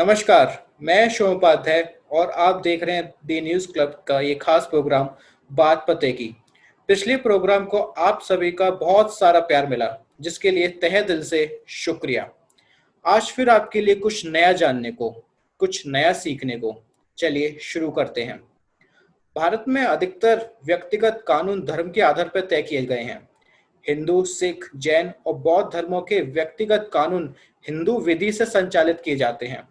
नमस्कार। मैं शोमोपाध्याय और आप देख रहे हैं डी न्यूज़ क्लब का ये खास प्रोग्राम बात पते की। पिछले प्रोग्राम को आप सभी का बहुत सारा प्यार मिला, जिसके लिए तहे दिल से शुक्रिया। आज फिर आपके लिए कुछ नया जानने को, कुछ नया सीखने को। चलिए शुरू करते हैं। भारत में अधिकतर व्यक्तिगत कानून धर्म के आधार पर तय किए गए हैं। हिंदू, सिख, जैन और बौद्ध धर्मों के व्यक्तिगत कानून हिंदू विधि से संचालित किए जाते हैं।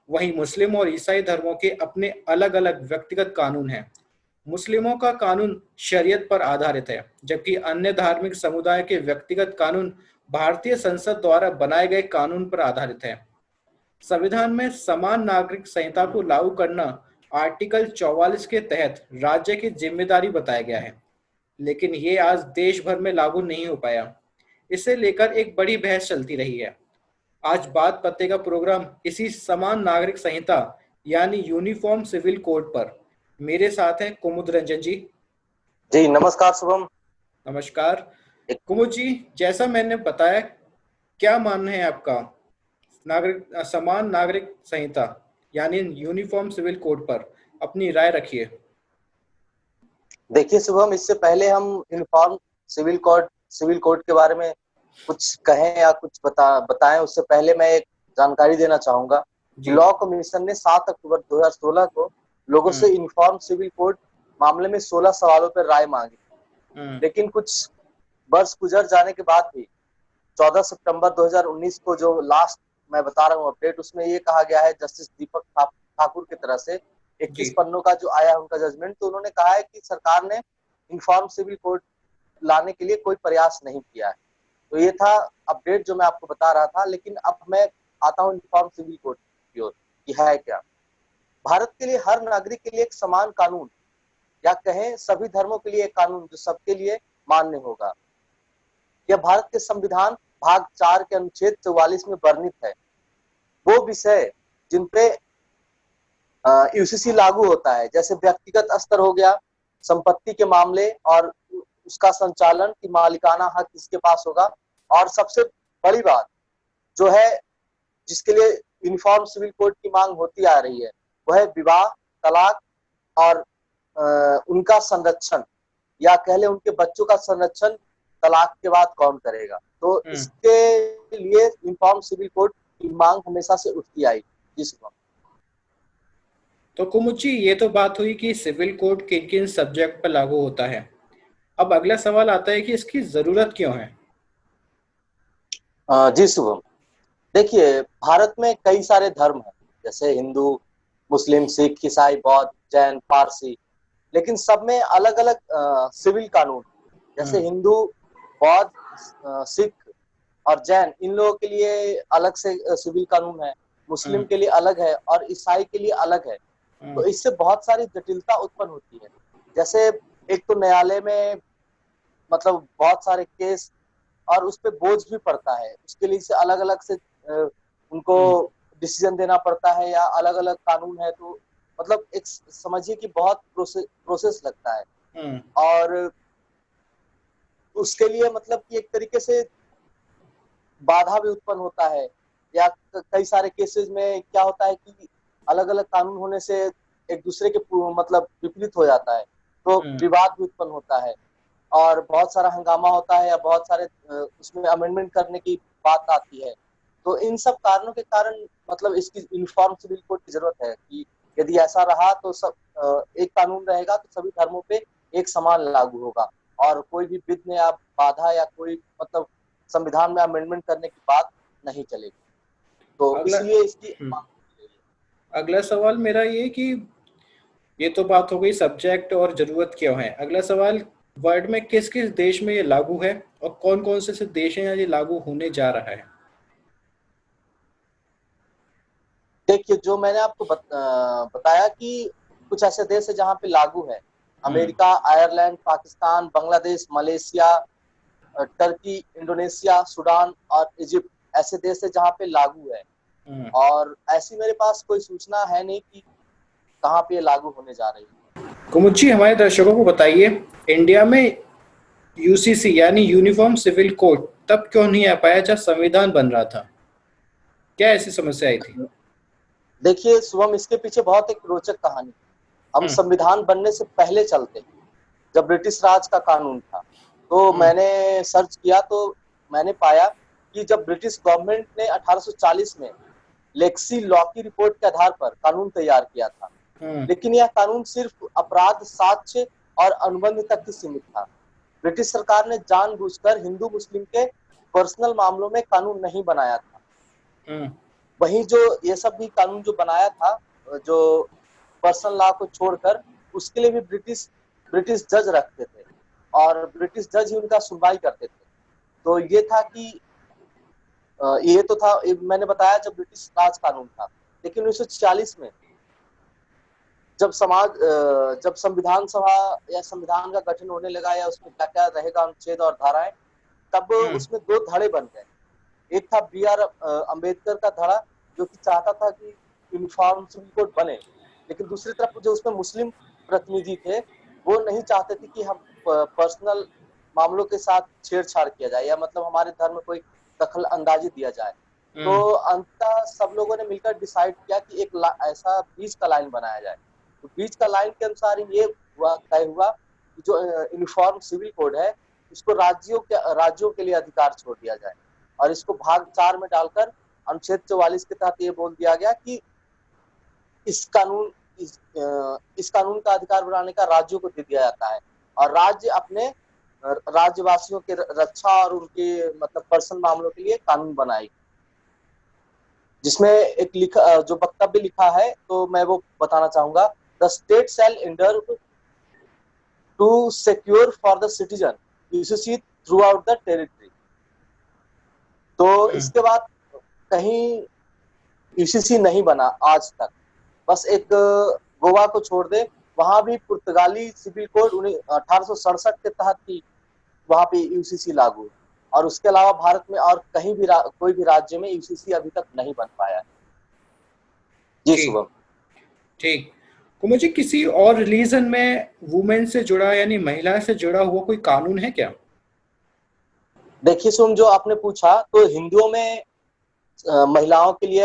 वहीं मुस्लिम और ईसाई धर्मों के अपने अलग-अलग व्यक्तिगत कानून हैं। मुस्लिमों का कानून शरीयत पर आधारित है, जबकि अन्य धार्मिक समुदाय के व्यक्तिगत कानून भारतीय संसद द्वारा बनाए गए कानून पर आधारित है। संविधान में समान नागरिक संहिता को लागू करना आर्टिकल 44 के तहत राज्य की जिम्मेदारी बताया गया है, लेकिन ये आज देश भर में लागू नहीं हो पाया। इसे लेकर एक बड़ी बहस चलती रही है। आज बात पते का प्रोग्राम इसी समान नागरिक संहिता यानी यूनिफॉर्म सिविल कोड पर। मेरे साथ हैं कुमुद रंजन जी। जी नमस्कार शुभम। नमस्कार कुमुद जी, जैसा मैंने बताया, क्या मानना है आपका समान नागरिक संहिता यानी यूनिफॉर्म सिविल कोड पर? अपनी राय रखिए। देखिए शुभम, इससे पहले हम यूनिफॉर्म सिविल कोड के बारे में कुछ कहें या कुछ बताएं, उससे पहले मैं एक जानकारी देना चाहूंगा कि लॉ कमीशन ने 7 अक्टूबर 2016 को लोगों से यूनिफॉर्म सिविल कोड मामले में 16 सवालों पर राय मांगी। लेकिन कुछ वर्ष गुजर जाने के बाद भी 14 सितंबर 2019 को जो लास्ट मैं बता रहा हूँ अपडेट, उसमें ये कहा गया है जस्टिस दीपक ठाकुर की तरफ से 21 पन्नों का जो आया उनका जजमेंट, तो उन्होंने कहा है कि सरकार ने यूनिफॉर्म सिविल कोड लाने के लिए कोई प्रयास नहीं किया है। तो ये था अपडेट जो मैं आपको बता रहा था। लेकिन अब मैं आता हूँ यूनिफॉर्म सिविल कोड की ओर कि है क्या। भारत के लिए हर नागरिक के लिए एक समान कानून, या कहें सभी धर्मों के लिए एक कानून जो सबके लिए मान्य होगा। यह भारत के संविधान भाग 4 के अनुच्छेद 44 में वर्णित है। वो विषय जिनपे यूसीसी लागू होता है, जैसे व्यक्तिगत स्तर हो गया, संपत्ति के मामले और उसका संचालन की मालिकाना हक किसके पास होगा, और सबसे बड़ी बात जो है जिसके लिए यूनिफॉर्म सिविल कोड की मांग होती आ रही है, वह है विवाह, तलाक और उनका संरक्षण, या कह ले उनके बच्चों का संरक्षण तलाक के बाद कौन करेगा। तो इसके लिए यूनिफॉर्म सिविल कोड की मांग हमेशा से उठती आई। तो कुमुच्ची, ये तो बात हुई कि सिविल कोड किन किन सब्जेक्ट पर लागू होता है। अब अगला सवाल आता है कि इसकी जरूरत क्यों है। जी शुभम, देखिए भारत में कई सारे धर्म हैं, जैसे हिंदू, मुस्लिम, सिख, ईसाई, बौद्ध, जैन, पारसी, लेकिन सब में अलग अलग सिविल कानून। जैसे हिंदू, बौद्ध, सिख और जैन, इन लोगों के लिए अलग से सिविल कानून है, मुस्लिम के लिए अलग है और ईसाई के लिए अलग है। तो इससे बहुत सारी जटिलता उत्पन्न होती है। जैसे एक तो न्यायालय में मतलब बहुत सारे केस और उस पर बोझ भी पड़ता है, उसके लिए अलग अलग से उनको डिसीजन देना पड़ता है, या अलग अलग कानून है। तो मतलब एक समझिए कि बहुत प्रोसेस लगता है, और उसके लिए मतलब कि एक तरीके से बाधा भी उत्पन्न होता है। या कई सारे केसेस में क्या होता है कि अलग अलग कानून होने से एक दूसरे के मतलब विपरीत हो जाता है, तो विवाद भी उत्पन्न होता है और बहुत सारा हंगामा होता है, या बहुत सारे उसमें अमेंडमेंट करने की बात आती है। तो इन सब कारणों के कारण मतलब इसकी यूनिफॉर्म सिविल कोड की जरूरत है कि यदि ऐसा रहा तो सब एक कानून रहेगा तो सभी धर्मों पे एक समान लागू होगा, और कोई भी विघ्न या बाधा या कोई मतलब संविधान में अमेंडमेंट करने की बात नहीं चलेगी। तो इसलिए इसकी अगला सवाल मेरा ये कि ये तो बात हो गई सब्जेक्ट और जरूरत क्यों है। अगला सवाल, वर्ल्ड में किस किस देश में ये लागू है और कौन कौन से देश हैं ये लागू होने जा रहा है। देखिए, जो मैंने आपको बताया कि कुछ ऐसे देश है जहाँ पे लागू है। America, Ireland, Pakistan, Bangladesh, Malaysia, Turkey, Indonesia, Sudan और इजिप्ट ऐसे देश है जहाँ पे लागू है। और ऐसी मेरे पास कोई सूचना है नहीं कि कहाँ पे लागू होने जा रही है। कुमुच्ची, हमारे दर्शकों को बताइए, इंडिया में यूसीसी यानी यूनिफॉर्म सिविल कोड तब क्यों नहीं आ पाया जब संविधान बन रहा था? क्या ऐसी समस्या आई थी? देखिए शुभम, इसके पीछे बहुत एक रोचक कहानी। हम हम्म। संविधान बनने से पहले चलते हैं, जब ब्रिटिश राज का कानून था, तो हम्म। मैंने सर्च किया तो मैंने पाया कि जब ब्रिटिश गवर्नमेंट ने 1840 में लेक्सी लॉ की रिपोर्ट के आधार पर कानून तैयार किया था, हम्म। लेकिन यह कानून सिर्फ अपराध साक्ष्य और अनुबंध तक ही सीमित था। ब्रिटिश सरकार ने जानबूझकर हिंदू मुस्लिम के पर्सनल मामलों में कानून नहीं बनाया था। हम्म। वहीं जो ये सब भी कानून जो बनाया था, जो पर्सनल लॉ को छोड़कर, उसके लिए भी ब्रिटिश ब्रिटिश जज रखते थे, और ब्रिटिश जज ही उनका सुनवाई करते थे। तो ये था कि ये तो था, मैंने बताया जब ब्रिटिश राज कानून था। लेकिन 1946 में जब संविधान सभा या संविधान का गठन होने लगा, या उसमें क्या क्या रहेगा, अनुच्छेद और धाराएं, तब हम्म। उसमें दो धड़े बन गए। एक था B.R. अम्बेडकर का धड़ा, जो कि चाहता था कि यूनिफॉर्म सिविल कोड बने, लेकिन दूसरी तरफ जो उसमें मुस्लिम प्रतिनिधि थे, वो नहीं चाहते थे कि हम पर्सनल मामलों के साथ छेड़छाड़ किया जाए, या मतलब हमारे धर्म में कोई दखल अंदाजी दिया जाए। तो हम्म। अंततः सब लोगों ने मिलकर डिसाइड किया कि एक ऐसा बीच का लाइन बनाया जाए। तो बीच का लाइन के अनुसार ये तय हुआ कि जो यूनिफॉर्म सिविल कोड है, इसको राज्यों के लिए अधिकार छोड़ दिया जाए, और इसको भाग 4 में डालकर अनुच्छेद 44 के तहत ये बोल दिया गया कि इस कानून इस कानून का अधिकार बनाने का राज्यों को दे दिया जाता है, और राज्य अपने राज्यवासियों के रक्षा और उनके मतलब पर्सनल मामलों के लिए कानून बनाएगी। जिसमें एक जो वक्तव्य लिखा है, तो मैं वो बताना चाहूंगा। The state shall endeavour to secure for the citizen UCC throughout the territory. तो हम्म। इसके बाद कहीं यूसीसी नहीं बना आज तक। बस एक गोवा को छोड़ दे, वहां भी पुर्तगाली सिविल कोड 1867 के तहत ही वहां पे यूसीसी लागू है, और उसके अलावा भारत में और कहीं भी कोई भी राज्य में यूसीसी अभी तक नहीं बन पाया है। जी ठीक। शुभम। ठीक। तो मुझे किसी और रिलीजन में वुमेन से जुड़ा यानी महिला से जुड़ा हुआ कोई कानून है क्या? देखिए शुभम, जो आपने पूछा, तो हिंदुओं में महिलाओं के लिए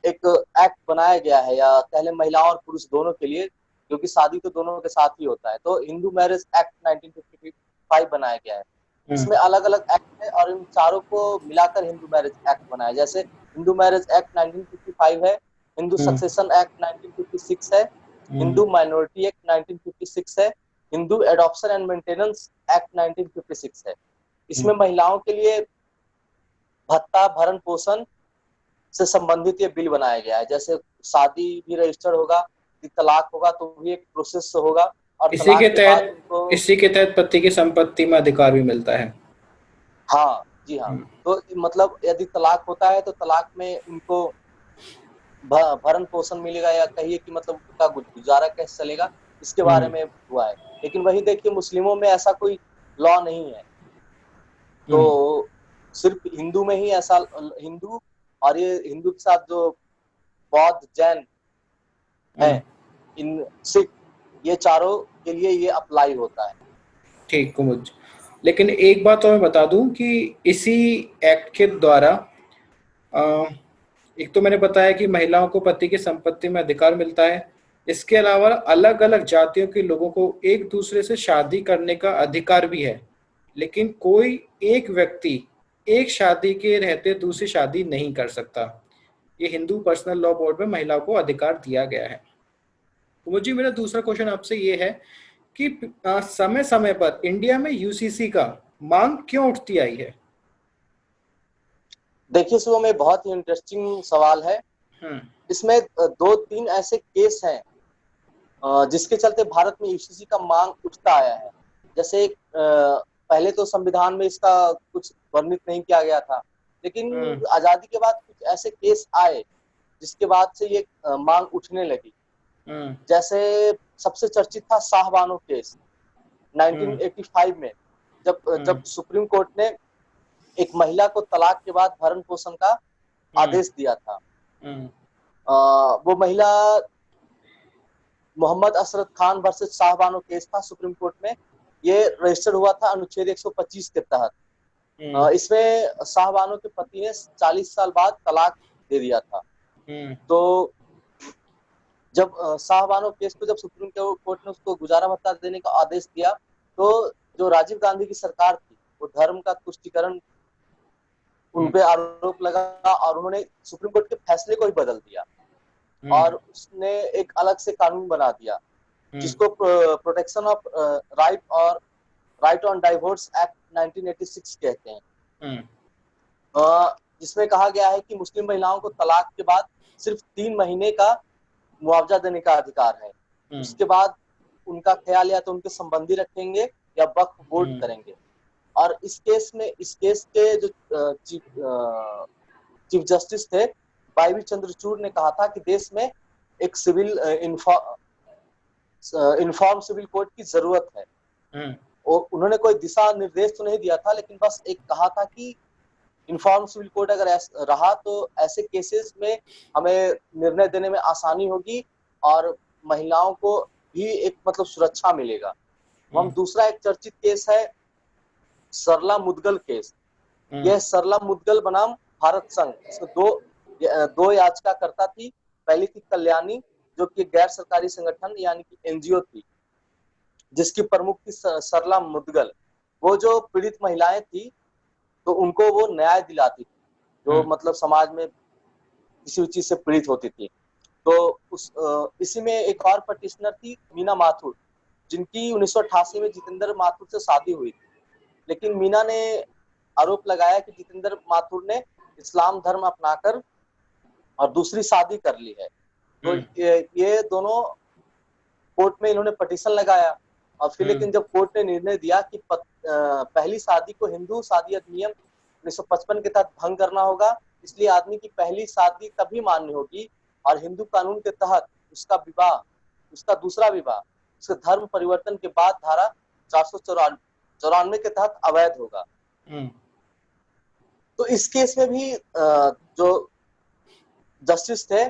एक एक्ट बनाया गया है, या पहले महिलाओं और पुरुष दोनों के लिए, क्योंकि शादी तो दोनों के साथ ही होता है। तो हिंदू मैरिज एक्ट 1955 बनाया गया है। हम्म। इसमें अलग अलग एक्ट है, और इन चारों को मिलाकर हिंदू मैरिज एक्ट बनाया। जैसे हिंदू मैरिज एक्ट 1955 है, हिंदू हम्म। सक्सेशन एक्ट 1956 है, हम्म। हिंदू माइनॉरिटी एक्ट 1956 है, Hindu adoption and maintenance act 1956 है। हम्म। इसमें महिलाओं के लिए भत्ता, भरण पोषण से संबंधित ये बिल बनाया गया है। जैसे शादी भी रजिस्टर्ड होगा, यदि तलाक होगा तो भी एक प्रोसेस होगा, और इसी के तलाक के बाद तहत उनको। इसी के तहत पति की संपत्ति में अधिकार भी मिलता है। हाँ जी हाँ। हम्म। तो मतलब यदि तलाक होता है, तो तलाक में उनको भरण पोषण मिलेगा, या कहिए कि मतलब उनका गुजारा कैसे चलेगा, इसके बारे हम्म। में हुआ है। लेकिन वही देखिए, मुस्लिमों में ऐसा कोई लॉ नहीं है। हम्म। तो सिर्फ हिंदू में ही ऐसा, हिंदू, और ये हिंदू के साथ जो बौद्ध, जैन है, हम्म। इन सिख, ये चारों के लिए ये अप्लाई होता है। ठीक कुमुद। लेकिन एक बात तो मैं बता दूं कि इसी एक्ट के द्वारा अ, एक तो मैंने बताया कि महिलाओं को पति की संपत्ति में अधिकार मिलता है। इसके अलावा अलग अलग जातियों के लोगों को एक दूसरे से शादी करने का अधिकार भी है। लेकिन कोई एक व्यक्ति एक शादी के रहते दूसरी शादी नहीं कर सकता। ये हिंदू पर्सनल लॉ बोर्ड में महिलाओं को अधिकार दिया गया है। तो मुझे मेरा दूसरा क्वेश्चन आपसे ये है कि समय समय पर इंडिया में यूसीसी का मांग क्यों उठती आई है? देखिए सुबह में बहुत ही इंटरेस्टिंग सवाल है। हम्म। इसमें दो तीन ऐसे केस हैं जिसके चलते भारत में यूसीसी का मांग उठता आया है। जैसे पहले तो संविधान में इसका कुछ वर्णित नहीं किया गया था, लेकिन हम्म। आजादी के बाद कुछ ऐसे केस आए जिसके बाद से ये मांग उठने लगी। हम्म। जैसे सबसे चर्चित था शाहबानो केस हम्म। 1985 में, जब हम्म। जब सुप्रीम कोर्ट ने एक महिला को तलाक के बाद भरण पोषण का हम्म। आदेश दिया था। हम्म। वो महिला मोहम्मद असरत खान वर्सेस शाहबानो केस था सुप्रीम कोर्ट में। ये रजिस्टर्ड हुआ था अनुच्छेद 125 के तहत। हम्म। इसमें शाहबानो के पति ने 40 साल बाद तलाक दे दिया था। हम्म। तो जब शाहबानो केस को जब सुप्रीम कोर्ट ने उसको गुजारा भत्ता देने का आदेश दिया, तो जो राजीव गांधी की सरकार थी वो धर्म का तुष्टीकरण उन पे आरोप लगा और उन्होंने सुप्रीम कोर्ट के फैसले को ही बदल दिया और उसने एक अलग से कानून बना दिया जिसको protection of right on divorce act 1986 कहते हैं, जिसमें कहा गया है कि मुस्लिम महिलाओं को तलाक के बाद सिर्फ 3 महीने का मुआवजा देने का अधिकार है। उसके बाद उनका ख्याल या तो उनके संबंधी रखेंगे या वक्फ बोर्ड करेंगे। और इस केस के जो चीफ जस्टिस थे वाई चंद्रचूड़ ने कहा था कि देश में एक सिविल इन्फॉर्म सिविल कोड की जरूरत है। और उन्होंने कोई दिशा निर्देश तो नहीं दिया था, लेकिन बस एक कहा था कि इन्फॉर्म सिविल कोड अगर रहा तो ऐसे केसेस में हमें निर्णय देने में आसानी होगी और महिलाओं को भी एक मतलब सुरक्षा मिलेगा। हम दूसरा एक चर्चित केस है सरला मुदगल केस। यह सरला मुदगल बनाम भारत संघ, इसमें दो याचिकाकर्ता थी। पहली थी कल्याणी जो कि गैर सरकारी संगठन यानी कि एनजीओ थी, जिसकी प्रमुख थी सरला मुदगल। वो जो पीड़ित महिलाएं थी तो उनको वो न्याय दिलाती थी जो मतलब समाज में किसी चीज से पीड़ित होती थी। तो इसी में एक और पटिशनर थी मीना माथुर, जिनकी 1988 में जितेंद्र माथुर से शादी हुई थी, लेकिन मीना ने आरोप लगाया कि जितेंद्र माथुर ने इस्लाम धर्म अपनाकर और दूसरी शादी कर ली है। तो ये दोनों कोर्ट में इन्होंने पटिशन लगाया और फिर लेकिन जब कोर्ट ने निर्णय दिया कि पहली शादी को हिंदू शादी अधिनियम 1955 के तहत भंग करना होगा, इसलिए आदमी की पहली शादी तभी मान्य होगी और हिंदू कानून के तहत उसका दूसरा विवाह उसके धर्म परिवर्तन के बाद धारा 494 के तहत अवैध होगा। तो इस केस में भी जो जस्टिस थे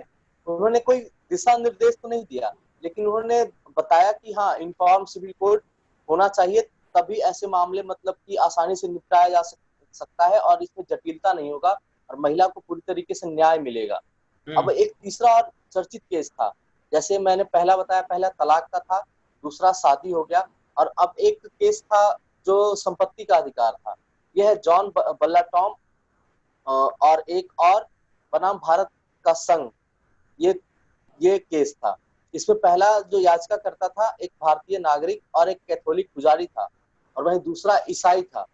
उन्होंने कोई दिशा निर्देश तो नहीं दिया, लेकिन उन्होंने बताया कि हाँ इन्फॉर्म सिविल कोड होना चाहिए, तभी ऐसे मामले मतलब कि आसानी से निपटाया जा सकता है और इसमें जटिलता नहीं होगा और महिला को पूरी तरीके से न्याय मिलेगा। अब एक तीसरा और चर्चित केस था, जैसे मैंने पहला बताया, पहला तलाक का था, दूसरा शादी हो गया, और अब एक केस था जो संपत्ति का अधिकार था। यह है जॉन बल्ला टॉम और एक और बनाम भारत का संघ, ये केस था। इसमें पहला जो याचिका करता था एक भारतीय नागरिक और एक कैथोलिक पुजारी था और वहीं दूसरा ईसाई था।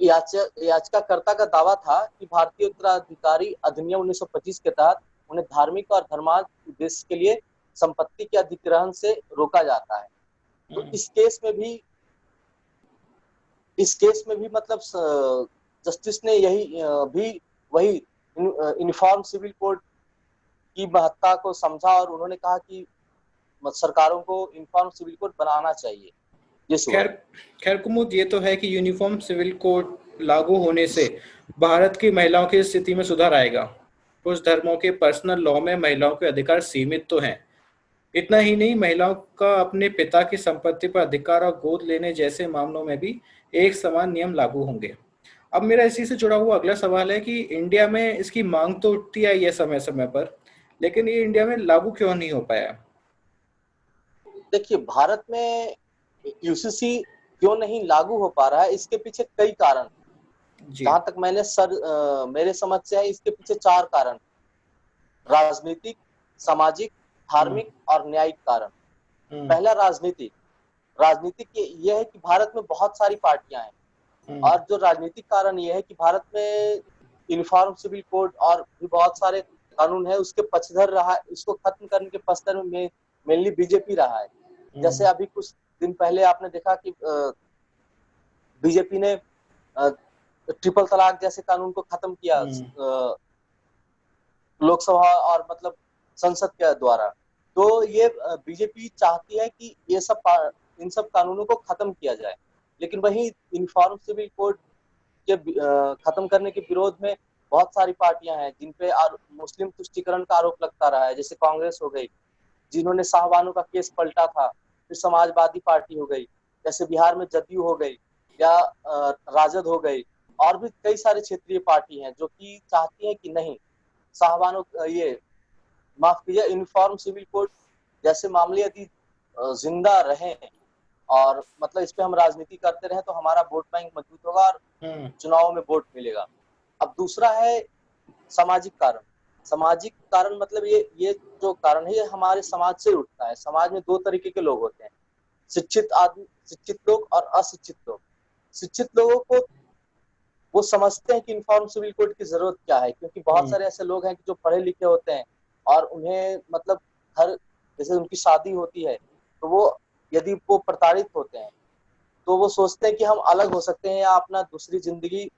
याचिकाकर्ता का दावा था कि भारतीय उत्तराधिकारी अधिनियम 1925 के तहत उन्हें धार्मिक और धर्मार्थ उद्देश्य के लिए संपत्ति के अधिग्रहण से रोका जाता है। तो इस केस में भी मतलब जस्टिस ने वही यूनिफॉर्म सिविल कोड की महत्ता को समझा और उन्होंने कहा कि सरकारों को यूनिफॉर्म सिविल कोड बनाना चाहिए। खैर कुमुद, ये तो है कि यूनिफॉर्म सिविल कोड लागू होने से भारत की महिलाओं की स्थिति में सुधार आएगा। कुछ धर्मों के पर्सनल लॉ में महिलाओं के अधिकार सीमित तो हैं। इतना ही नहीं, महिलाओं का अपने पिता की संपत्ति पर अधिकार और गोद लेने जैसे मामलों में भी एक समान नियम लागू होंगे। अब मेरा इसी से जुड़ा हुआ अगला सवाल है कि इंडिया में इसकी मांग तो उठती आई है समय समय पर, लेकिन ये इंडिया में लागू क्यों नहीं हो पाया? देखिए, भारत में यूसीसी क्यों नहीं लागू हो पा रहा है, इसके पीछे कई कारण, जहां तक मेरे समझ से है, इसके पीछे 4 कारण: राजनीतिक, सामाजिक, धार्मिक और न्यायिक कारण। पहला राजनीतिक ये है कि भारत में बहुत सारी पार्टियां हैं और जो राजनीतिक कारण ये है कि भारत में यूनिफॉर्म सिविल कोड और भी बहुत सारे कानून है, उसके पक्षधर रहा, इसको खत्म करने के पक्षधर में मेनली बीजेपी रहा है। जैसे अभी कुछ दिन पहले आपने देखा कि बीजेपी ने ट्रिपल तलाक जैसे कानून को खत्म किया लोकसभा और मतलब संसद के द्वारा। तो ये बीजेपी चाहती है कि इन सब कानूनों को खत्म किया जाए, लेकिन वही यूनिफॉर्म सिविल कोड के खत्म करने के विरोध में बहुत सारी पार्टियां हैं जिन पे मुस्लिम तुष्टीकरण का आरोप लगता रहा है। जैसे कांग्रेस हो गई, जिन्होंने शाहबानो का केस पलटा था, फिर समाजवादी पार्टी हो गई, जैसे बिहार में जदयू हो गई या राजद हो गई, और भी कई सारे क्षेत्रीय पार्टी हैं जो कि चाहती हैं कि नहीं, शाहबानो ये माफ कीजिए, यूनिफॉर्म सिविल कोड जैसे मामले यदि जिंदा रहे और मतलब इस पे हम राजनीति करते रहे तो हमारा वोट बैंक मजबूत होगा और चुनाव में वोट मिलेगा। अब दूसरा है सामाजिक कारण। सामाजिक कारण मतलब ये जो कारण है ये हमारे समाज से उठता है। समाज में दो तरीके के लोग होते हैं, शिक्षित आदमी, शिक्षित लोग और अशिक्षित लोग। शिक्षित लोगों को वो समझते हैं कि यूनिफॉर्म सिविल कोड की जरूरत क्या है, क्योंकि बहुत सारे ऐसे लोग हैं कि जो पढ़े लिखे होते हैं और उन्हें मतलब हर जैसे उनकी शादी होती है तो वो यदि वो प्रताड़ित होते हैं तो वो सोचते हैं कि हम अलग हो सकते हैं या अपना दूसरी जिंदगी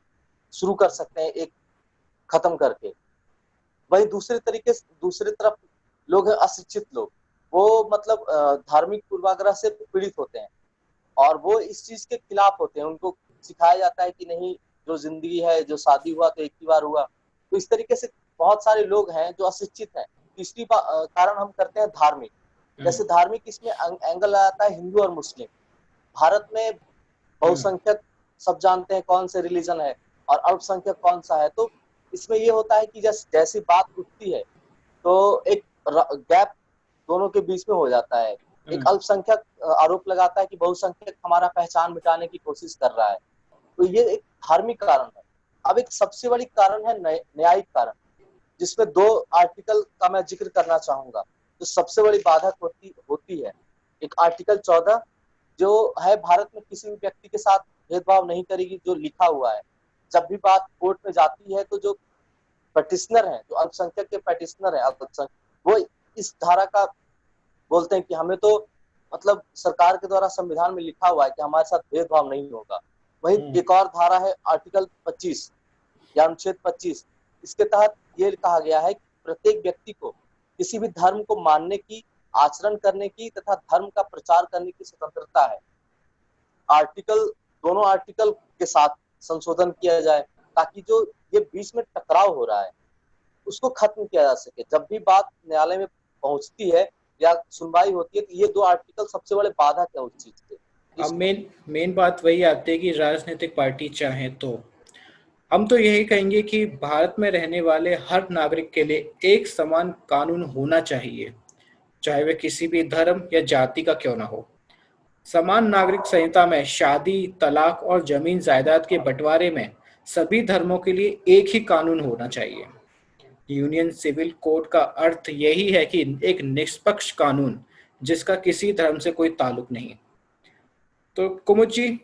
शुरू कर सकते हैं एक खत्म करके। वही दूसरी तरफ लोग हैं अशिक्षित लोग, वो मतलब धार्मिक पूर्वाग्रह से पीड़ित होते हैं और वो इस चीज के खिलाफ होते हैं। उनको सिखाया जाता है कि नहीं, जो जिंदगी है, जो शादी हुआ तो एक ही बार हुआ। तो इस तरीके से बहुत सारे लोग हैं जो अशिक्षित हैं। तीसरी कारण हम करते हैं धार्मिक। जैसे धार्मिक इसमें एंगल आता है हिंदू और मुस्लिम। भारत में बहुसंख्यक सब जानते हैं कौन से रिलीजन है और अल्पसंख्यक कौन सा है। तो इसमें ये होता है कि जैसी बात उठती है तो एक गैप दोनों के बीच में हो जाता है। एक अल्पसंख्यक आरोप लगाता है कि बहुसंख्यक हमारा पहचान मिटाने की कोशिश कर रहा है। तो ये एक धार्मिक कारण है। अब एक सबसे बड़ी कारण है न्यायिक कारण, जिसमें दो आर्टिकल का मैं जिक्र करना चाहूंगा जो सबसे बड़ी बाधक होती है। एक आर्टिकल 14 जो है भारत में किसी भी व्यक्ति के साथ भेदभाव नहीं करेगी, जो लिखा हुआ है। जब भी बात कोर्ट में जाती है तो जो पटिशनर है, जो अल्पसंख्यक के पटिशनर है अल्पसंख्यक, वो इस धारा का बोलते हैं कि हमें तो मतलब सरकार के द्वारा संविधान में लिखा हुआ है कि हमारे साथ भेदभाव नहीं होगा। वही एक और धारा है आर्टिकल 25 या अनुच्छेद 25। इसके तहत ये कहा गया है कि प्रत्येक व्यक्ति को किसी भी धर्म को मानने की, आचरण करने की तथा धर्म का प्रचार करने की स्वतंत्रता है। दोनों आर्टिकल के साथ संशोधन किया जाए ताकि जो ये बीच में टकराव हो रहा है उसको खत्म किया जा सके। जब भी बात न्यायालय में पहुंचती है या सुनवाई होती है तो ये दो आर्टिकल सबसे बड़े बाधक है उस चीज के। अब मेन बात वही आती है कि राजनीतिक पार्टी चाहे तो हम तो यही कहेंगे कि भारत में रहने वाले हर नागरिक के लिए एक समान कानून होना चाहिए, चाहे वह किसी भी धर्म या जाति का क्यों ना हो। समान नागरिक संहिता में शादी, तलाक और जमीन जायदाद के बंटवारे में सभी धर्मों के लिए एक ही कानून होना चाहिए। यूनियन सिविल कोड का अर्थ यही है कि एक निष्पक्ष कानून जिसका किसी धर्म से कोई ताल्लुक नहीं। तो कुमुद जी,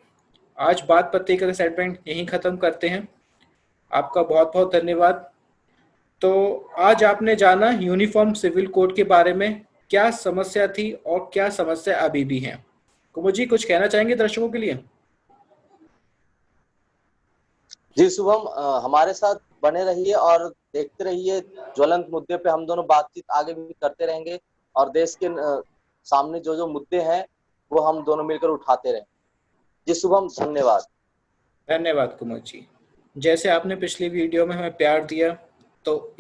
आज बात पत्रिका का सेगमेंट यहीं खत्म करते हैं। आपका बहुत बहुत धन्यवाद। तो आज आपने जाना यूनिफॉर्म सिविल कोड के बारे में क्या समस्या थी और क्या समस्या अभी भी है। कुमुद जी, कुछ कहना चाहेंगे दर्शकों के लिए? जी शुभम, हमारे साथ बने रहिए और देखते रहिए। ज्वलंत मुद्दे पे हम दोनों बातचीत आगे भी करते रहेंगे और देश के सामने जो जो मुद्दे हैं वो हम दोनों मिलकर उठाते रहेंगे। जी शुभम, धन्यवाद। धन्यवाद कुमुद जी। जैसे आपने पिछली वीडियो में हमें प्यार दिया, तो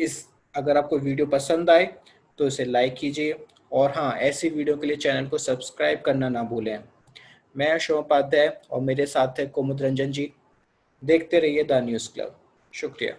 अगर आपको वीडियो पसंद आए तो इसे लाइक कीजिए और हाँ, ऐसी वीडियो के लिए चैनल को सब्सक्राइब करना ना भूलें। मैं शोम उपाध्याय और मेरे साथ है कुमुद रंजन जी। देखते रहिए द न्यूज़ क्लब। शुक्रिया।